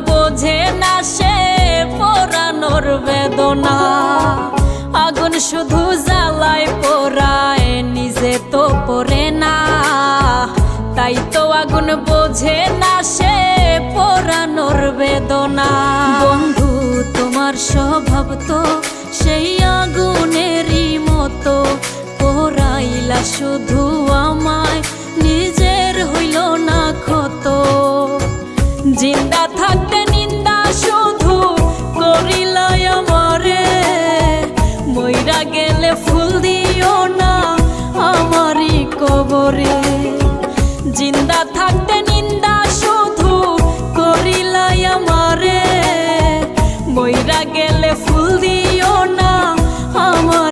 বোঝে না সে পোড়ানোর বেদনা। আগুন শুধু জ্বালায় পোড়ায়, নিজে তো পড়ে না। তাই তো আগুন বোঝে না সে পোড়ানোর বেদনা। বন্ধু তোমার স্বভাব তো সেই আগুনেরই মতো, পোড়াইলা শুধু আমায়, নিজের হইল না ক্ষত। জিন্দা থাকতে নিন্দা শুধু করিলাই আমারে, মইরা গেলে ফুল দিও না আমারই কবরে। জিন্দা থাকতে নিন্দা শুধু করিলাই আমারে, মইরা গেলে ফুল দিও না আমার